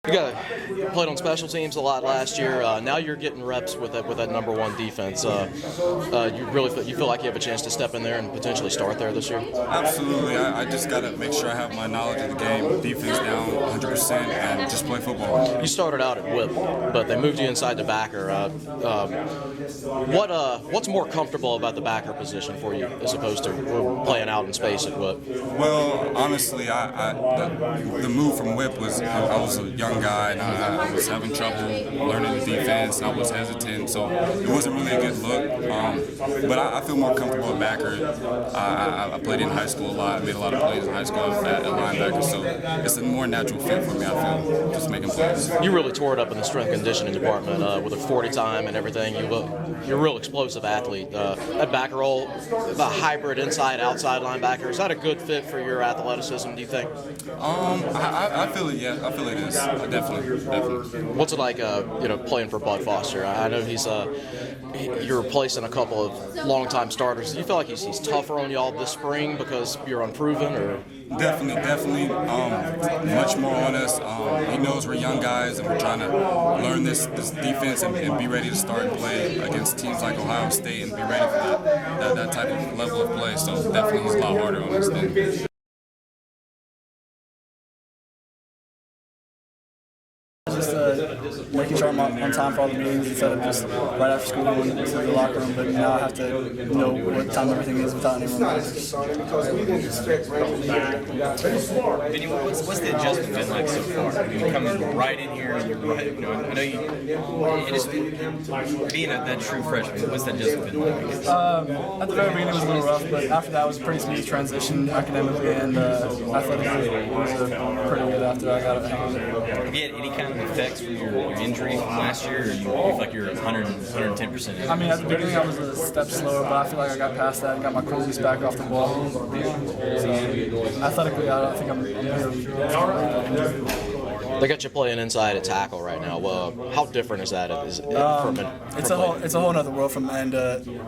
You played on special teams a lot last year. Now you're getting reps with that number one defense. You feel like you have a chance to step in there and potentially start there this year? Absolutely. I just got to make sure I have my knowledge of the game, defense down 100%, and just play football. You started out at whip, but they moved you inside the backer. What's more comfortable about the backer position for you as opposed to playing out in space at whip? Well, honestly, the move from whip was I was a young guy and I was having trouble learning the defense. I was hesitant, so it wasn't really a good look. But I feel more comfortable at backer. I played in high school a lot. I made a lot of plays in high school at linebacker, so it's a more natural fit for me, I feel, just making plays. You really tore it up in the strength conditioning department with a 40 time and everything. You're a real explosive athlete. That backer role, the hybrid inside-outside linebacker, is that a good fit for your athleticism, do you think? I feel it, yeah. I feel it is. Definitely. What's it like, playing for Bud Foster? I know you're replacing a couple of longtime starters. Do you feel like he's tougher on y'all this spring because you're unproven, or? Definitely. Much more on us. He knows we're young guys and we're trying to learn this defense and be ready to start and play against teams like Ohio State and be ready for that type of level of play. So definitely he's a lot harder on us than. Just making sure I'm on time for all the meetings instead of just right after school going to the locker room. But now I have to know what time everything is without anyone else. Vinny, what's the adjustment been like so far? I mean, you come right in here, and you're right. I know you just being that true freshman. What's that adjustment been like? At the very beginning, it was a little rough, but after that, it was a pretty smooth transition academically and athletically. It was pretty good after I got it. Have you had any kind of effects from your injury from last year, or you feel like you're 110%? I mean, at the beginning I was a step slower, but I feel like I got past that and got my cozies back off the ball. So athletically, I don't think I'm here. They got you playing inside a tackle right now. Well, how different is that? It's a whole other world from and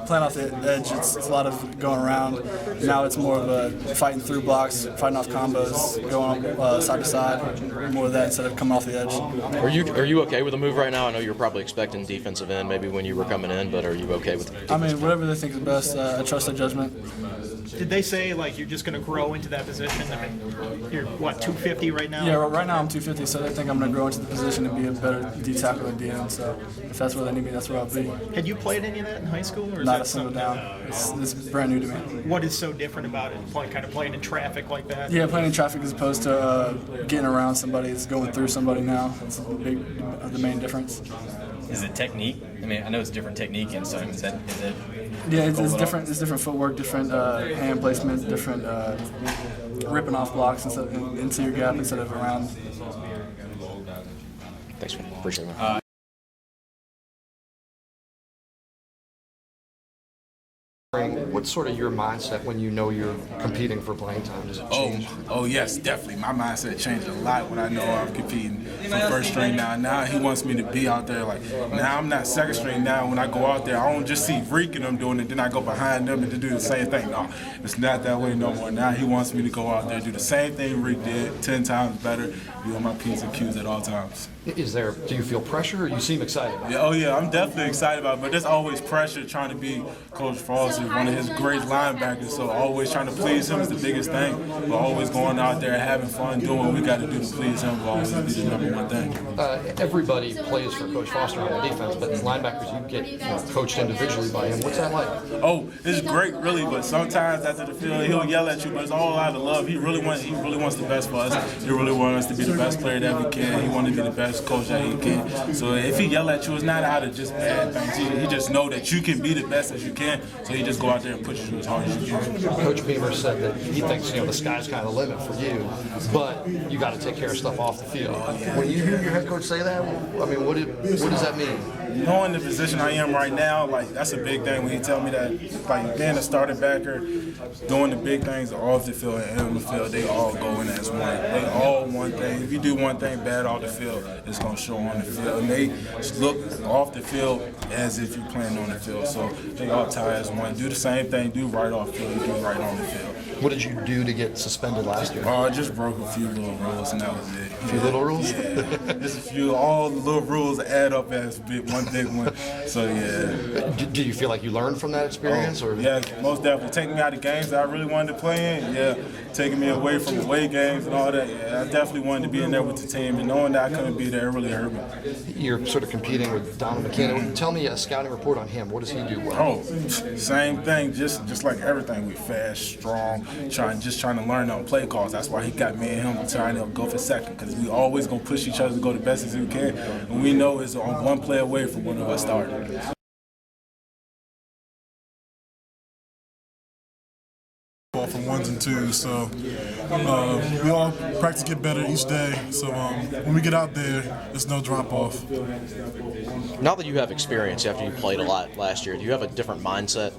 playing off the edge. It's a lot of going around. Now it's more of a fighting through blocks, fighting off combos, going side to side. More of that instead of coming off the edge. Are you okay with the move right now? I know you're probably expecting defensive end maybe when you were coming in, but are you okay with it? I mean, whatever they think is best. I trust their judgment. Did they say like you're just going to grow into that position? I mean, you're what, 250 right now? Yeah, right now I'm 250, so they think I'm going to grow into the position and be a better D tackle than Deon. So if that's where they need me, that's where I'll be. Had you played any of that in high school? Or is Not that a single down. It's brand new to me. What is so different about it? Kind of playing in traffic like that? Yeah, playing in traffic as opposed to getting around somebody. It's going through somebody now. It's the main difference. Is it technique? I mean, I know it's different technique in some. Is it? Yeah, it's different. It's different footwork, different hand placement, different ripping off blocks into your gap instead of around. Thanks, man. Appreciate it. What's sort of your mindset when you know you're competing for playing time? Does it change? Oh yes, definitely. My mindset changed a lot when I know I'm competing for first string now. Now he wants me to be out there. Like now I'm not second string. Now when I go out there, I don't just see Reek and them doing it, then I go behind them and to do the same thing. No, it's not that way no more. Now he wants me to go out there, do the same thing Reek did, 10 times better, be on my P's and Q's at all times. Do you feel pressure or you seem excited? Yeah, oh yeah, I'm definitely excited about it, but there's always pressure trying to be Coach Foster, one of his great linebackers, so always trying to please him is the biggest thing. We're always going out there, having fun, doing what we got to do to please him will always be the number one thing. Everybody plays for Coach Foster on the defense, but linebackers, you get coached individually by him. What's that like? Oh, it's great, really, but sometimes after the field, he'll yell at you, but it's all out of love. He really wants the best for us. He really wants us to be the best player that we can. He wants to be the best coach that he can. So if he yell at you, it's not out of just bad things. He just know that you can be the best as you can, so he just go out there and push you as hard as you can. Coach Beamer said that he thinks the sky's kind of the limit for you, but you got to take care of stuff off the field. When you hear your head coach say that, I mean, what does that mean? knowing the position I am right now, like that's a big thing. When he tell me that, like being a starting backer, doing the big things off the field and on the field, they all go in as one. They all one thing. If you do one thing bad off the field, it's gonna show on the field. And they look off the field as if you're playing on the field. So they all tie as one. Do the same thing. Do right off the field. You do right on the field. What did you do to get suspended last year? I just broke a few little rules and that was it. A few little rules? Yeah, just a few. All the little rules add up as one big one. So yeah. Do you feel like you learned from that experience, or? Yeah, most definitely. Taking me out of games that I really wanted to play in. Yeah, taking me away from away games and all that. Yeah, I definitely wanted to be in there with the team, and knowing that I couldn't be there really hurt me. You're sort of competing with Dahman McKinnon. Tell me a scouting report on him. What does he do well? Oh, same thing. Just like everything, we fast, strong, trying to learn on play calls. That's why he got me and him trying to go for second, because we always gonna push each other to go the best as we can, and we know it's on one play away from one of us starting. From ones and twos, so we all practice to get better each day. So when we get out there, there's no drop off. Now that you have experience after you played a lot last year, do you have a different mindset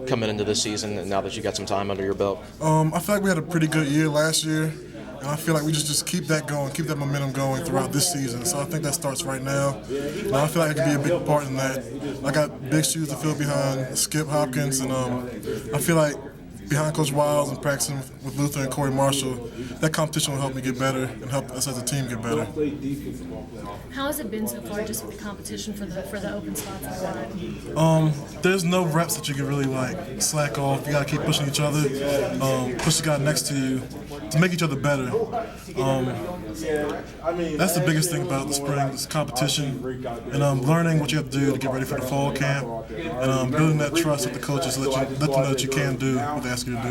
coming into this season, and now that you got some time under your belt? I feel like we had a pretty good year last year, and I feel like we just keep that going, keep that momentum going throughout this season. So I think that starts right now. And I feel like I can be a big part in that. I got big shoes to fill behind Skip Hopkins, and I feel like behind Coach Wiles and practicing with Luther and Corey Marshall, that competition will help me get better and help us as a team get better. How has it been so far, just with the competition for the open spots outside? There's no reps that you can really like slack off. You gotta keep pushing each other, push the guy next to you to make each other better. That's the biggest thing about the spring, is competition, and learning what you have to do to get ready for the fall camp, and building that trust with the coaches, let them know that you can do what they ask you to do.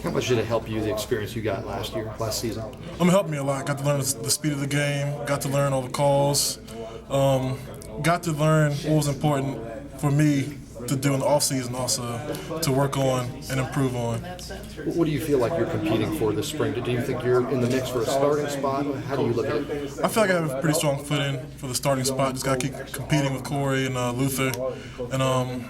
How much did it help you, the experience you got last season? It helped me a lot. Got to learn the speed of the game, got to learn all the calls, got to learn what was important for me to do in the off-season also, to work on and improve on. What do you feel like you're competing for this spring? Do you think you're in the mix for a starting spot? How do you look at it? I feel like I have a pretty strong foot in for the starting spot. Just got to keep competing with Corey and Luther, and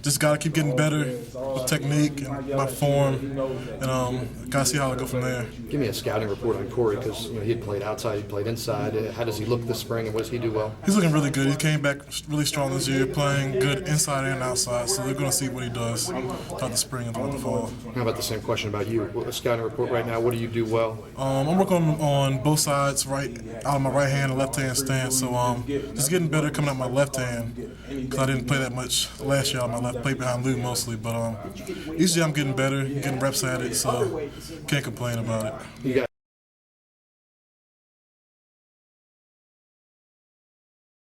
just got to keep getting better with technique and my form, and got to see how I go from there. Give me a scouting report on Corey, because he had played outside, he played inside. How does he look this spring, and what does he do well? He's looking really good. He came back really strong this year, playing good inside and outside, so they're going to see what he does throughout the spring and throughout the fall. How about the same question about you? A scouting report right now, what do you do well? I'm working on both sides, right out of my right hand and left hand stance, so just getting better coming out my left hand, because I didn't play that much last year on my left. Played behind Lou mostly, but each year I'm getting better, getting reps at it, so can't complain about it.